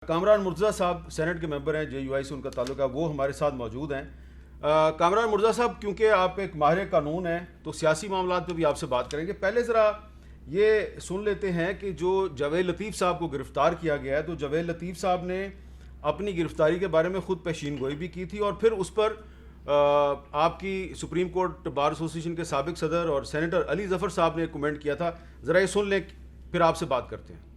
کامران مرتضیٰ صاحب سینٹ کے ممبر ہیں، JUI سے ان کا تعلق ہے، وہ ہمارے ساتھ موجود ہیں۔ کامران مرتضیٰ صاحب، کیونکہ آپ ایک ماہر قانون ہیں تو سیاسی معاملات پہ بھی آپ سے بات کریں گے۔ پہلے ذرا یہ سن لیتے ہیں کہ جو جاوید لطیف صاحب کو گرفتار کیا گیا ہے، تو جاوید لطیف صاحب نے اپنی گرفتاری کے بارے میں خود پیشین گوئی بھی کی تھی، اور پھر اس پر آپ کی سپریم کورٹ بار ایسوسیشن کے سابق صدر اور سینیٹر علی ظفر صاحب نے کمنٹ کیا تھا۔ ذرا یہ سن لیں، پھر آپ سے بات کرتے ہیں۔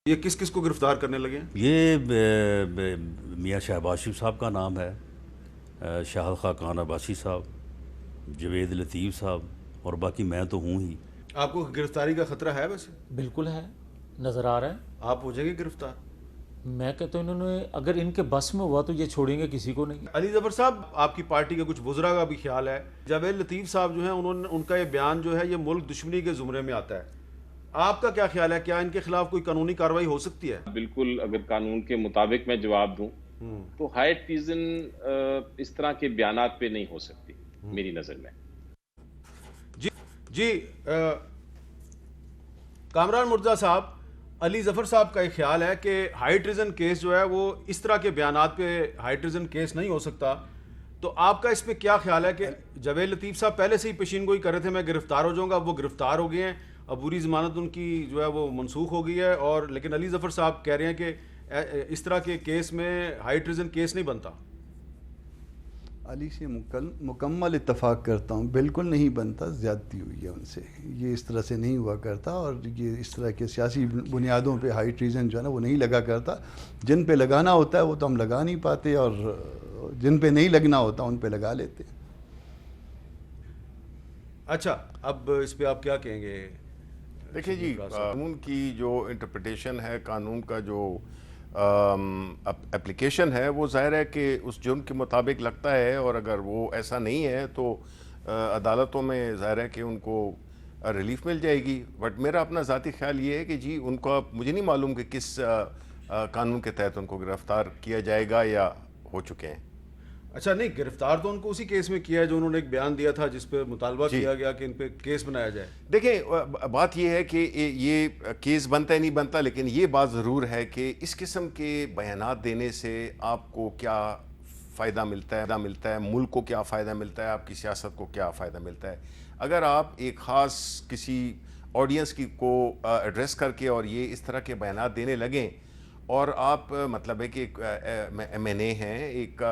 یہ کس کس کو گرفتار کرنے لگے ہیں؟ یہ میاں شہباز شریف صاحب کا نام ہے، شاہد خاقان عباسی صاحب، جاوید لطیف صاحب، اور باقی میں تو ہوں ہی۔ آپ کو گرفتاری کا خطرہ ہے؟ ویسے بالکل ہے، نظر آ رہا ہے۔ آپ ہو جائیں گے گرفتار؟ میں کہتا ہوں انہوں نے اگر ان کے بس میں ہوا تو یہ چھوڑیں گے کسی کو نہیں۔ علی ظفر صاحب، آپ کی پارٹی کے کچھ وزراء کا بھی خیال ہے، جاوید لطیف صاحب جو ہیں ان کا یہ بیان جو ہے یہ ملک دشمنی کے زمرے میں آتا ہے۔ آپ کا کیا خیال ہے، کیا ان کے خلاف کوئی قانونی کارروائی ہو سکتی ہے؟ بالکل، اگر قانون کے مطابق میں جواب دوں تو ہائی ٹریزن اس طرح کے بیانات پہ نہیں ہو سکتی میری نظر میں۔ جی کامران مرتضیٰ صاحب، علی ظفر صاحب کا ایک خیال ہے کہ ہائی ٹریزن کیس جو ہے وہ اس طرح کے بیانات پہ ہائی ٹریزن کیس نہیں ہو سکتا، تو آپ کا اس پہ کیا خیال ہے کہ جاوید لطیف صاحب پہلے سے ہی پیشین گوئی کر رہے تھے میں گرفتار ہو جاؤں گا، وہ گرفتار ہو گئے ہیں، عبوری ضمانت ان کی جو ہے وہ منسوخ ہو گئی ہے، اور لیکن علی ظفر صاحب کہہ رہے ہیں کہ اس طرح کے کیس میں ہائی ٹریزن کیس نہیں بنتا۔ علی سے مکمل اتفاق کرتا ہوں، بالکل نہیں بنتا، زیادتی ہوئی ہے ان سے، یہ اس طرح سے نہیں ہوا کرتا، اور یہ اس طرح کے سیاسی بنیادوں پہ ہائی ٹریزن جو ہے نا وہ نہیں لگا کرتا۔ جن پہ لگانا ہوتا ہے وہ تو ہم لگا نہیں پاتے، اور جن پہ نہیں لگنا ہوتا ان پہ لگا لیتے ہیں۔ اچھا، اب اس پہ آپ کیا کہیں گے؟ دیکھیں جی، قانون کی جو انٹرپریٹیشن ہے، قانون کا جو اپلیکیشن ہے، وہ ظاہر ہے کہ اس جرم کے مطابق لگتا ہے، اور اگر وہ ایسا نہیں ہے تو عدالتوں میں ظاہر ہے کہ ان کو ریلیف مل جائے گی۔ بٹ میرا اپنا ذاتی خیال یہ ہے کہ جی ان کا مجھے نہیں معلوم کہ کس قانون کے تحت ان کو گرفتار کیا جائے گا یا ہو چکے ہیں۔ اچھا، نہیں، گرفتار تو ان کو اسی کیس میں کیا ہے جو انہوں نے ایک بیان دیا تھا جس پہ مطالبہ کیا گیا کہ ان پہ کیس بنایا جائے۔ دیکھیں، بات یہ ہے کہ یہ کیس بنتا ہے نہیں بنتا، لیکن یہ بات ضرور ہے کہ اس قسم کے بیانات دینے سے آپ کو کیا فائدہ ملتا ہے، ملک کو کیا فائدہ ملتا ہے، آپ کی سیاست کو کیا فائدہ ملتا ہے۔ اگر آپ ایک خاص کسی آڈینس کو ایڈریس کر کے اور یہ اس طرح کے بیانات دینے لگیں، اور آپ مطلب ہے کہ ایک MNA ہیں، ایک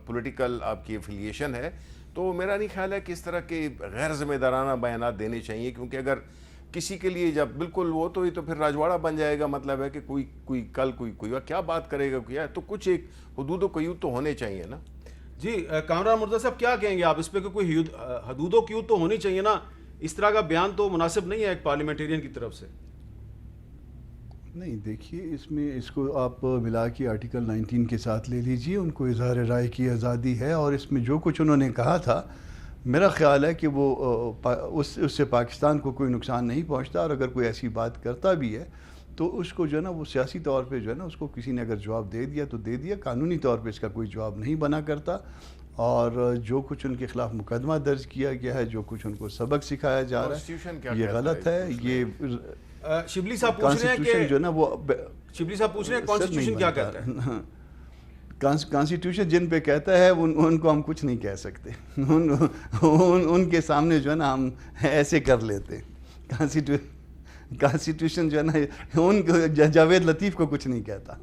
پولیٹیکل آپ کی افیلیشن ہے، تو میرا نہیں خیال ہے کہ اس طرح کے غیر ذمہ دارانہ بیانات دینے چاہیے، کیونکہ اگر کسی کے لیے جب بالکل وہ تو پھر راجواڑہ بن جائے گا۔ مطلب ہے کہ کوئی کل کوئی کیا بات کرے گا، کیا تو کچھ ایک حدود و قیود تو ہونے چاہیے نا۔ جی کامران مرتضیٰ صاحب، کیا کہیں گے آپ اس پہ کہ کوئی حدود و قیود تو ہونی چاہیے نا؟ اس طرح کا بیان تو مناسب نہیں ہے ایک پارلیمنٹیرین کی طرف سے۔ نہیں، دیکھیے اس میں اس کو آپ ملا کے آرٹیکل 19 کے ساتھ لے لیجئے، ان کو اظہار رائے کی آزادی ہے، اور اس میں جو کچھ انہوں نے کہا تھا میرا خیال ہے کہ وہ اس سے پاکستان کو کوئی نقصان نہیں پہنچتا، اور اگر کوئی ایسی بات کرتا بھی ہے تو اس کو جو ہے نا وہ سیاسی طور پہ جو ہے نا اس کو کسی نے اگر جواب دے دیا تو دے دیا، قانونی طور پہ اس کا کوئی جواب نہیں بنا کرتا، اور جو کچھ ان کے خلاف مقدمہ درج کیا گیا ہے، جو کچھ ان کو سبق سکھایا جا رہا ہے، یہ غلط ہے۔ یہ شبلی صاحب پوچھ رہے ہیں کہ جو ہے نا وہ شبلی صاحب پوچھ رہے ہیں کانسٹیٹیوشن کیا کہتا ہے؟ کانسٹیٹیوشن جن پہ کہتا ہے ان کو ہم کچھ نہیں کہہ سکتے، ان کے سامنے جو ہے نا ہم ایسے کر لیتے۔ کانسٹیٹیوشن جو ہے نا ان جاوید لطیف کو کچھ نہیں کہتا۔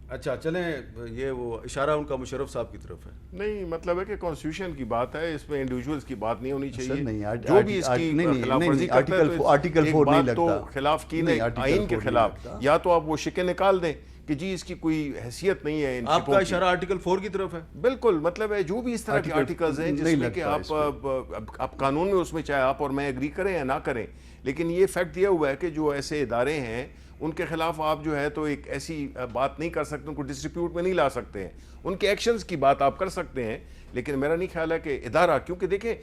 اچھا چلیں، یہ وہ اشارہ ان کا مشرف صاحب کی طرف ہے۔ نہیں، مطلب ہے کہ کانسٹیٹیوشن کی بات ہے، اس میں انڈیویجولز کی بات نہیں ہونی چاہیے۔ نہیں، جو بھی اس کی خلاف ورزی کرتا ہے تو آرٹیکل 4 نہیں لگتا، تو خلاف کی نہیں، آئین کے خلاف، یا تو آپ وہ شکیں نکال دیں کہ جی اس کی کوئی حیثیت نہیں ہے۔ آپ کا اشارہ آرٹیکل 4 کی طرف ہے؟ بالکل، مطلب ہے جو بھی اس طرح کے آرٹیکلز ہیں جس میں کہ آپ قانون میں اس میں چاہے آپ اور میں ایگری کریں یا نہ کریں، لیکن یہ فیکٹ دیا ہوا ہے کہ جو ایسے ادارے ہیں ان کے خلاف آپ جو ہے تو ایک ایسی بات نہیں کر سکتے، ان کو ڈسٹریبیوٹ میں نہیں لا سکتے ہیں، ان کے ایکشنز کی بات آپ کر سکتے ہیں، لیکن میرا نہیں خیال ہے کہ ادارہ، کیونکہ دیکھیں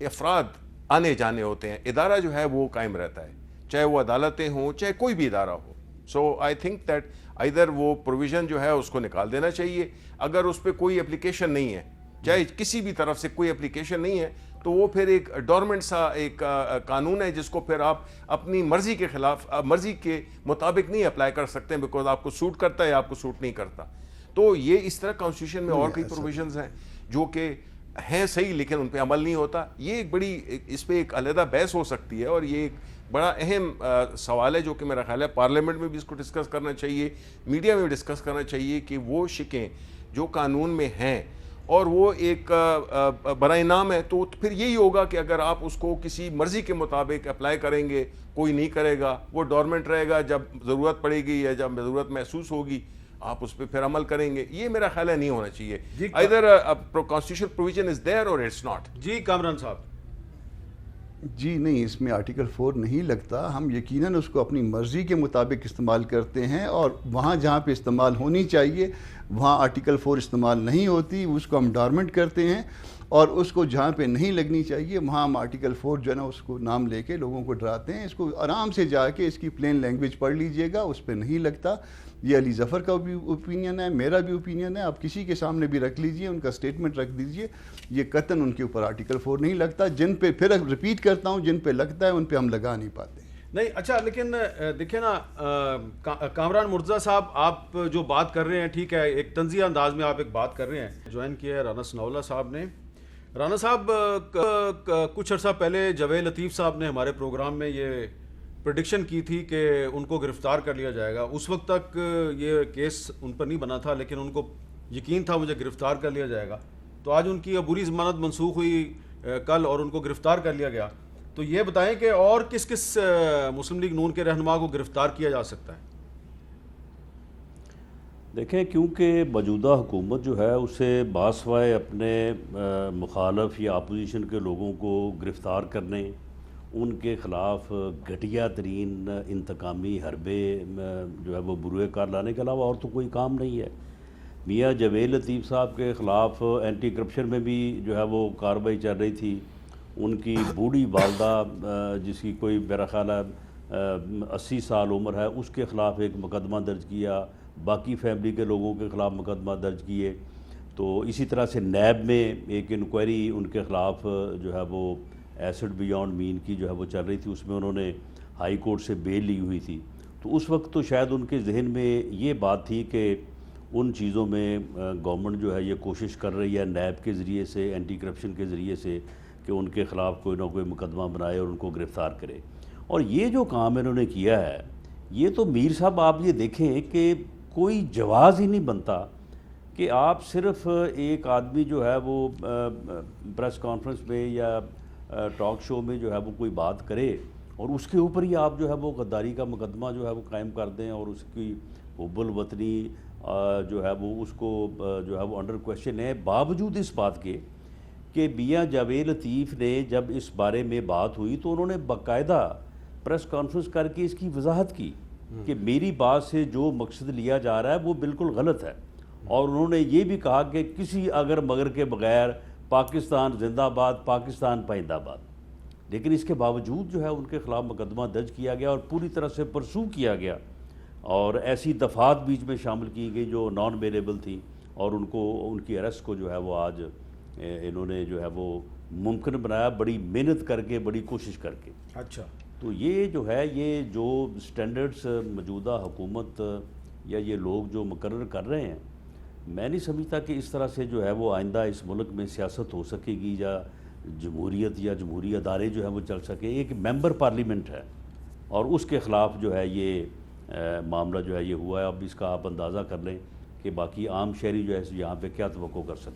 افراد آنے جانے ہوتے ہیں، ادارہ جو ہے وہ قائم رہتا ہے، چاہے وہ عدالتیں ہوں چاہے کوئی بھی ادارہ ہو۔ سو آئی تھنک دیٹ ادھر وہ پروویژن جو ہے اس کو نکال دینا چاہیے۔ اگر اس پہ کوئی اپلیکیشن نہیں ہے، چاہے کسی بھی طرف سے کوئی اپلیکیشن نہیں ہے، تو تو وہ پھر ایک ڈورمنٹ سا ایک قانون ہے جس کو پھر آپ اپنی مرضی کے خلاف مرضی کے مطابق نہیں اپلائی کر سکتے ہیں، بیکاز آپ کو سوٹ کرتا ہے یا آپ کو سوٹ نہیں کرتا. تو یہ اس طرح کانسٹیٹیوشن میں اور کئی پروویژنز ہیں جو کہ ہیں صحیح لیکن ان پہ عمل نہیں ہوتا. یہ ایک بڑی اس پہ ایک علیحدہ بحث ہو سکتی ہے، اور یہ ایک بڑا اہم سوال ہے جو کہ میرا خیال ہے پارلیمنٹ میں بھی اس کو ڈسکس کرنا چاہیے، میڈیا میں بھی ڈسکس کرنا چاہیے کہ وہ شکیں جو قانون میں ہیں اور وہ ایک برائے نام ہے، تو پھر یہی ہوگا کہ اگر آپ اس کو کسی مرضی کے مطابق اپلائی کریں گے، کوئی نہیں کرے گا، وہ ڈورمنٹ رہے گا، جب ضرورت پڑے گی یا جب ضرورت محسوس ہوگی آپ اس پہ پھر عمل کریں گے. یہ میرا خیال ہے نہیں ہونا چاہیے. ادھر کانسٹیٹیوشنل پروویژن از دیئر اور اٹس ناٹ. جی کامران صاحب. جی نہیں، اس میں آرٹیکل 4 نہیں لگتا. ہم یقیناً اس کو اپنی مرضی کے مطابق استعمال کرتے ہیں، اور وہاں جہاں پہ استعمال ہونی چاہیے وہاں آرٹیکل 4 استعمال نہیں ہوتی، اس کو ہم ڈارمنٹ کرتے ہیں. اور اس کو جہاں پہ نہیں لگنی چاہیے وہاں ہم آرٹیکل 4 جو ہے نا اس کو نام لے کے لوگوں کو ڈراتے ہیں. اس کو آرام سے جا کے اس کی پلین لینگویج پڑھ لیجئے گا، اس پہ نہیں لگتا. یہ علی ظفر کا بھی اوپینین ہے، میرا بھی اوپینین ہے، آپ کسی کے سامنے بھی رکھ لیجئے، ان کا سٹیٹمنٹ رکھ دیجئے. یہ قطعاً ان کے اوپر آرٹیکل 4 نہیں لگتا. جن پہ پھر ریپیٹ کرتا ہوں، جن پہ لگتا ہے ان پہ ہم لگا نہیں پاتے. نہیں اچھا، لیکن دیکھیں نا کامران مرتضیٰ صاحب، آپ جو بات کر رہے ہیں ٹھیک ہے، ایک طنزیہ انداز میں آپ ایک بات کر رہے ہیں. جوائن کیا ہے رانا ثناءاللہ صاحب نے. رانا صاحب کچھ عرصہ پہلے جاوید لطیف صاحب نے ہمارے پروگرام میں یہ پریڈکشن کی تھی کہ ان کو گرفتار کر لیا جائے گا. اس وقت تک یہ کیس ان پر نہیں بنا تھا، لیکن ان کو یقین تھا مجھے گرفتار کر لیا جائے گا. تو آج ان کی عبوری ضمانت منسوخ ہوئی کل اور ان کو گرفتار کر لیا گیا. تو یہ بتائیں کہ اور کس کس مسلم لیگ نون کے رہنما کو گرفتار کیا جا سکتا ہے؟ دیکھیں، کیونکہ موجودہ حکومت جو ہے اسے باسوائے اپنے مخالف یا اپوزیشن کے لوگوں کو گرفتار کرنے، ان کے خلاف گھٹیا ترین انتقامی حربے جو ہے وہ بروئے کار لانے کے علاوہ اور تو کوئی کام نہیں ہے. میاں جاوید لطیف صاحب کے خلاف اینٹی کرپشن میں بھی جو ہے وہ کارروائی چل رہی تھی. ان کی بوڑھی والدہ جس کی کوئی میرا خیال ہے 80 سال عمر ہے، اس کے خلاف ایک مقدمہ درج کیا، باقی فیملی کے لوگوں کے خلاف مقدمہ درج کیے. تو اسی طرح سے نیب میں ایک انکوائری ان کے خلاف جو ہے وہ ایسڈ بیونڈ مین کی جو ہے وہ چل رہی تھی، اس میں انہوں نے ہائی کورٹ سے بیل لی ہوئی تھی. تو اس وقت تو شاید ان کے ذہن میں یہ بات تھی کہ ان چیزوں میں گورنمنٹ جو ہے یہ کوشش کر رہی ہے نیب کے ذریعے سے، اینٹی کرپشن کے ذریعے سے، کہ ان کے خلاف کوئی نہ کوئی مقدمہ بنائے اور ان کو گرفتار کرے. اور یہ جو کام انہوں نے کیا ہے، یہ تو میر صاحب آپ یہ دیکھیں کہ کوئی جواز ہی نہیں بنتا کہ آپ صرف ایک آدمی جو ہے وہ پریس کانفرنس میں یا ٹاک شو میں جو ہے وہ کوئی بات کرے اور اس کے اوپر ہی آپ جو ہے وہ غداری کا مقدمہ جو ہے وہ قائم کر دیں اور اس کی حب الوطنی جو ہے وہ اس کو جو ہے وہ انڈر کویشچن ہے. باوجود اس بات کے کہ میاں جاوید لطیف نے جب اس بارے میں بات ہوئی تو انہوں نے باقاعدہ پریس کانفرنس کر کے اس کی وضاحت کی کہ میری بات سے جو مقصد لیا جا رہا ہے وہ بالکل غلط ہے. اور انہوں نے یہ بھی کہا کہ کسی اگر مگر کے بغیر پاکستان زندہ آباد، پاکستان پائندہ آباد. لیکن اس کے باوجود جو ہے ان کے خلاف مقدمہ درج کیا گیا اور پوری طرح سے پرسو کیا گیا، اور ایسی دفعات بیچ میں شامل کی گئی جو نان اویلیبل تھیں، اور ان کی اریسٹ کو جو ہے وہ آج انہوں نے جو ہے وہ ممکن بنایا، بڑی محنت کر کے، بڑی کوشش کر کے. اچھا، تو یہ جو ہے یہ جو سٹینڈرڈز موجودہ حکومت یا یہ لوگ جو مقرر کر رہے ہیں، میں نہیں سمجھتا کہ اس طرح سے جو ہے وہ آئندہ اس ملک میں سیاست ہو سکے گی یا جمہوریت یا جمہوری ادارے جو ہے وہ چل سکے. ایک ممبر پارلیمنٹ ہے اور اس کے خلاف جو ہے یہ معاملہ جو ہے یہ ہوا ہے. اب اس کا آپ اندازہ کر لیں کہ باقی عام شہری جو ہے یہاں پہ کیا توقع کر سکتے ہیں.